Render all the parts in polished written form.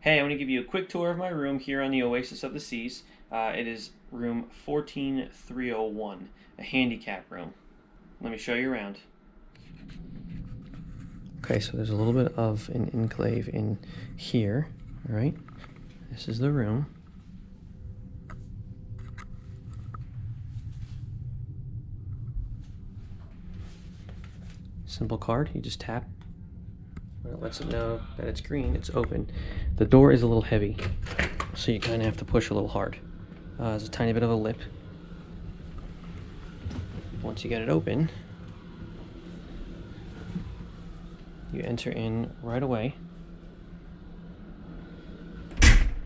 Hey, I'm going to give you a quick tour of my room here on the Oasis of the Seas. It is room 14301, a handicap room. Let me show you around. Okay, so there's a little bit of an enclave in here, all right? This is the room. Simple card, you just tap. When it lets it know that it's green, it's open. The door is a little heavy, so you kind of have to push a little hard. There's a tiny bit of a lip. Once you get it open, you enter in right away.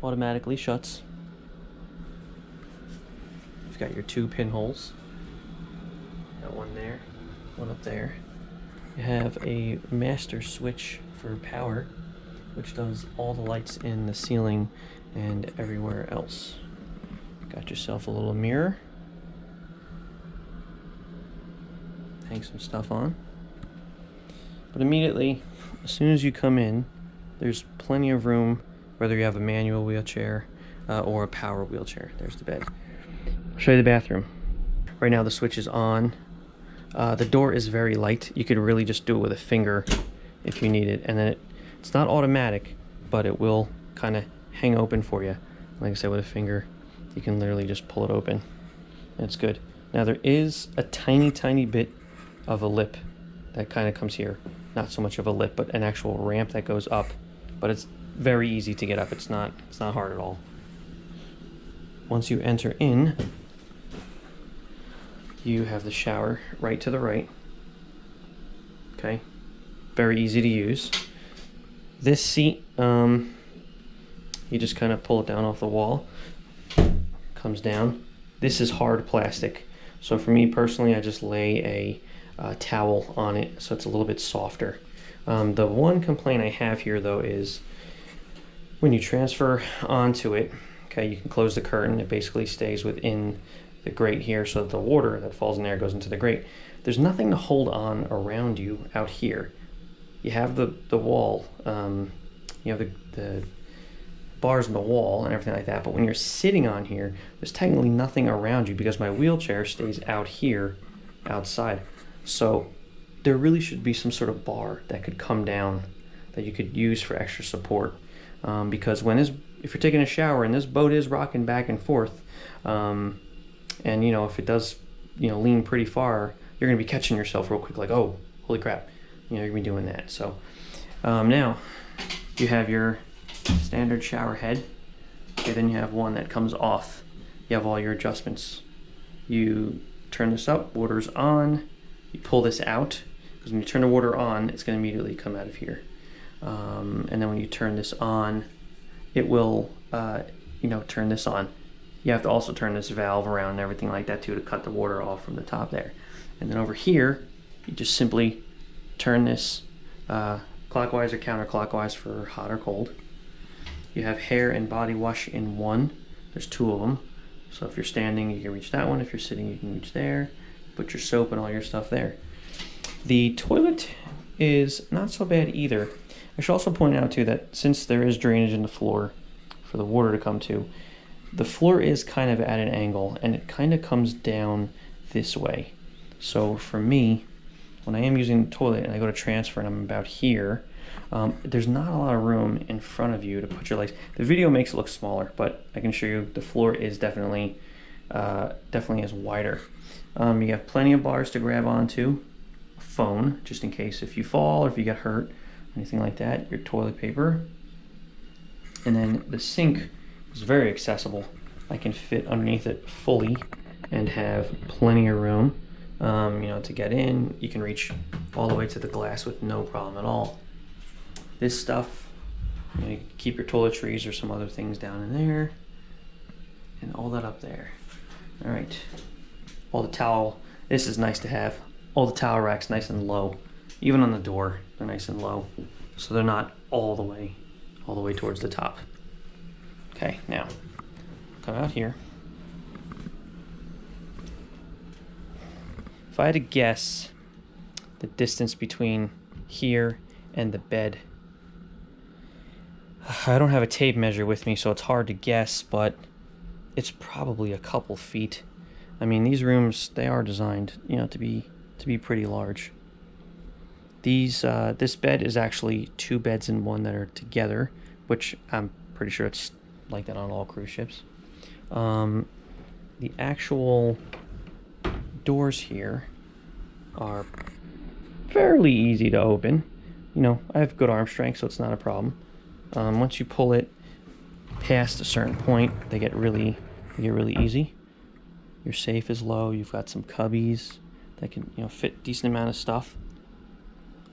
Automatically shuts. You've got your two pinholes. Got one there, one up there. You have a master switch for power, which does all the lights in the ceiling and everywhere else. Got yourself a little mirror. Hang some stuff on. But immediately, as soon as you come in, there's plenty of room, whether you have a manual wheelchair or a power wheelchair. There's the bed. I'll show you the bathroom. Right now the switch is on. The door is very light. You could really just do it with a finger if you need it. And then it's not automatic, but it will kind of hang open for you. Like I said, with a finger, you can literally just pull it open. And it's good. Now there is a tiny, tiny bit of a lip that kind of comes here. Not so much of a lip, but an actual ramp that goes up. But it's very easy to get up. It's not hard at all. Once you enter in, you have the shower right to the right. Okay, very easy to use. This seat, you just kind of pull it down off the wall. Comes down. This is hard plastic, so for me personally, I just lay a towel on it so it's a little bit softer. The one complaint I have here though is when you transfer onto it, okay, you can close the curtain. It basically stays within the grate here, so that the water that falls in there goes into the grate. There's nothing to hold on around you out here. You have the wall, you have the bars in the wall and everything like that, but when you're sitting on here, there's technically nothing around you because my wheelchair stays out here outside. So there really should be some sort of bar that could come down that you could use for extra support, because if you're taking a shower and this boat is rocking back and forth, and you know, if it does, you know, lean pretty far, you're gonna be catching yourself real quick, like, oh, holy crap, you know, you're gonna be doing that. So now you have your standard shower head. Okay, then you have one that comes off. You have all your adjustments. You turn this up, water's on. You pull this out, because when you turn the water on, it's gonna immediately come out of here. And then when you turn this on, it will, you know, turn this on. You have to also turn this valve around and everything like that too to cut the water off from the top there. And then over here, you just simply turn this clockwise or counterclockwise for hot or cold. You have hair and body wash in one. There's two of them. So if you're standing, you can reach that one. If you're sitting, you can reach there. Put your soap and all your stuff there. The toilet is not so bad either. I should also point out too that since there is drainage in the floor for the water to come to, the floor is kind of at an angle and it kind of comes down this way. So for me, when I am using the toilet and I go to transfer and I'm about here, there's not a lot of room in front of you to put your legs. The video makes it look smaller, but I can show you the floor is definitely is wider. You have plenty of bars to grab onto, a phone, just in case if you fall or if you get hurt, anything like that, your toilet paper. And then the sink is very accessible. I can fit underneath it fully and have plenty of room, you know, to get in. You can reach all the way to the glass with no problem at all. This stuff, you know, you can keep your toiletries or some other things down in there, and all that up there. All right, all the towel, this is nice to have. All the towel racks nice and low. Even on the door, they're nice and low. So they're not all the way towards the top. Okay, now, come out here. If I had to guess the distance between here and the bed, I don't have a tape measure with me, so it's hard to guess, but it's probably a couple feet. I mean, these rooms, they are designed, you know, to be pretty large. This bed is actually 2 beds in one that are together, which I'm pretty sure it's like that on all cruise ships. The actual doors here are fairly easy to open. You know, I have good arm strength, so it's not a problem. Once you pull it past a certain point, they get really easy. Your safe is low. You've got some cubbies that can, you know, fit a decent amount of stuff.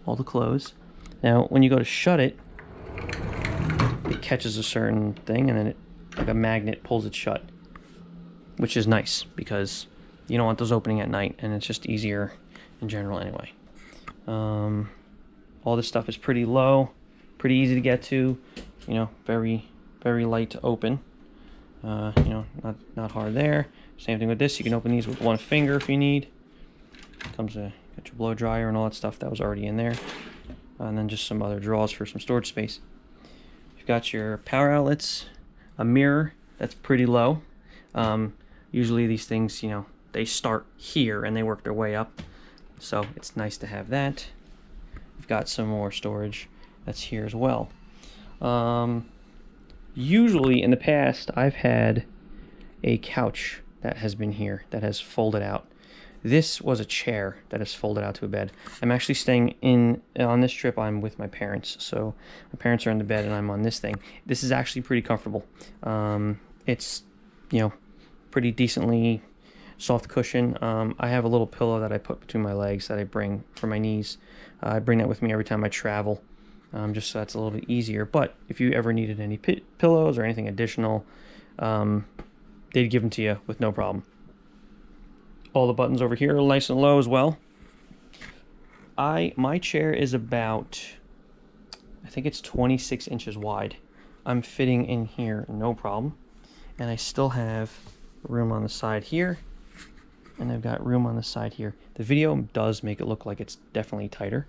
All the clothes. Now, when you go to shut it, it catches a certain thing, and then it, like a magnet, pulls it shut, which is nice because you don't want those opening at night, and it's just easier in general anyway. All this stuff is pretty low, pretty easy to get to, you know, very light to open. You know, not hard there. Same thing with this. You can open these with one finger if you need. Comes got your blow dryer and all that stuff that was already in there, and then just some other drawers for some storage space. You've got your power outlets, a mirror that's pretty low. Usually these things, you know, they start here and they work their way up, so it's nice to have that. You've got some more storage that's here as well. Usually in the past, I've had a couch that has been here that has folded out. This was a chair that is folded out to a bed. I'm actually staying on this trip. I'm with my parents, so my parents are in the bed and I'm on this thing. This is actually pretty comfortable. It's, you know, pretty decently soft cushion. I have a little pillow that I put between my legs that I bring for my knees. I bring that with me every time I travel, just so that's a little bit easier. But if you ever needed any pillows or anything additional, they'd give them to you with no problem. All the buttons over here are nice and low as well. My chair is about, I think it's 26 inches wide. I'm fitting in here no problem. And I still have room on the side here. And I've got room on the side here. The video does make it look like it's definitely tighter.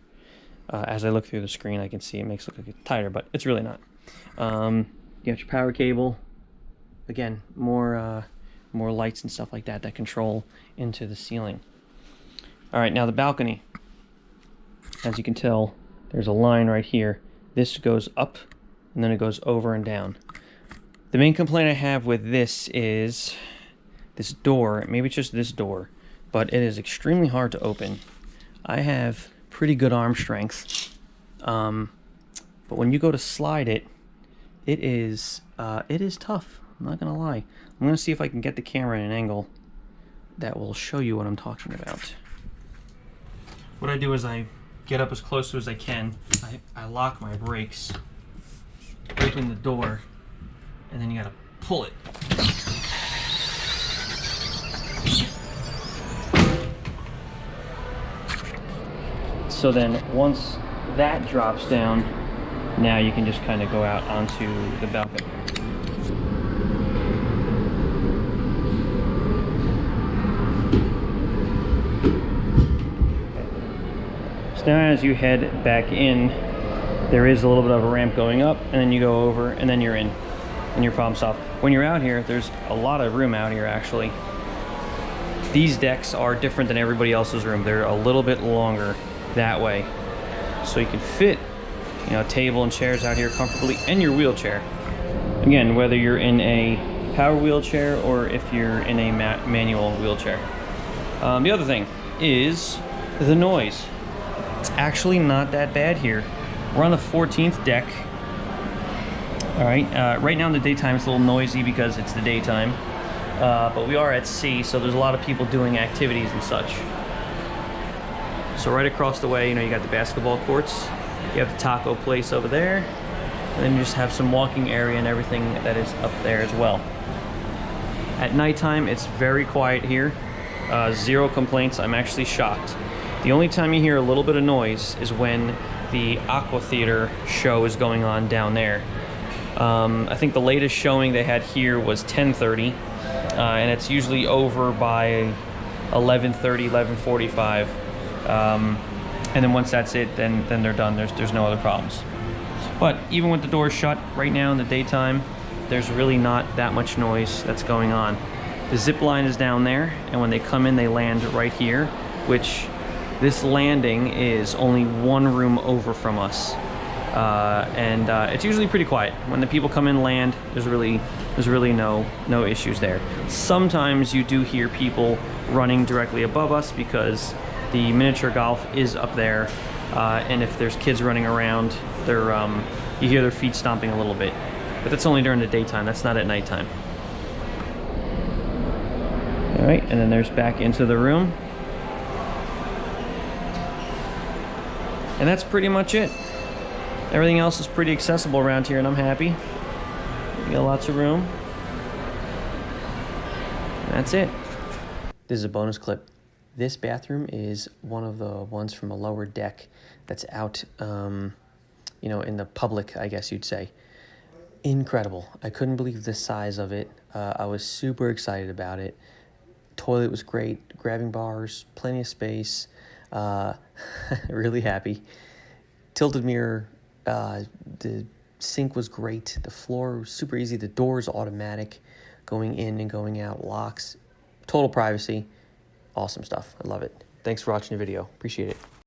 As I look through the screen, I can see it makes it look like it's tighter, but it's really not. You got your power cable. Again, more lights and stuff like that that control into the ceiling. All right, now the balcony. As you can tell, there's a line right here. This goes up, and then it goes over and down. The main complaint I have with this is this door. Maybe it's just this door, but it is extremely hard to open. I have pretty good arm strength, but when you go to slide it, it is tough. I'm not gonna lie. I'm gonna see if I can get the camera in an angle that will show you what I'm talking about. What I do is I get up as close to as I can. I lock my brakes, open the door, and then you gotta pull it. So then once that drops down, now you can just kind of go out onto the balcony. So now as you head back in, there is a little bit of a ramp going up, and then you go over, and then you're in, and your problem solved. When you're out here, there's a lot of room out here actually. These decks are different than everybody else's room. They're a little bit longer that way. So you can fit, you know, a table and chairs out here comfortably, and your wheelchair. Again, whether you're in a power wheelchair or if you're in a manual wheelchair. The other thing is the noise. It's actually not that bad here. We're on the 14th deck. All right, right now in the daytime it's a little noisy because it's the daytime, but we are at sea, so there's a lot of people doing activities and such. So right across the way, you know, you got the basketball courts, you have the taco place over there, and then you just have some walking area and everything that is up there as well. At nighttime, it's very quiet here. 0 complaints. I'm actually shocked. The only time you hear a little bit of noise is when the Aqua Theater show is going on down there. I think the latest showing they had here was 10:30, and it's usually over by 11:30, 11:45. And then once that's it, then they're done. There's no other problems. But even with the doors shut right now in the daytime, there's really not that much noise that's going on. The zip line is down there, and when they come in, they land right here, which this landing is only one room over from us. It's usually pretty quiet. When the people come in, land, there's really no issues there. Sometimes you do hear people running directly above us because the miniature golf is up there, and if there's kids running around, they're you hear their feet stomping a little bit. But that's only during the daytime. That's not at nighttime. All right, and then there's back into the room. And that's pretty much it. Everything else is pretty accessible around here, and I'm happy. We got lots of room. And that's it. This is a bonus clip. This bathroom is one of the ones from a lower deck that's out, you know, in the public, I guess you'd say. Incredible. I couldn't believe the size of it. I was super excited about it. Toilet was great. Grabbing bars, plenty of space. Really happy. Tilted mirror. The sink was great. The floor was super easy. The door's automatic. Going in and going out. Locks. Total privacy. Awesome stuff. I love it. Thanks for watching the video. Appreciate it.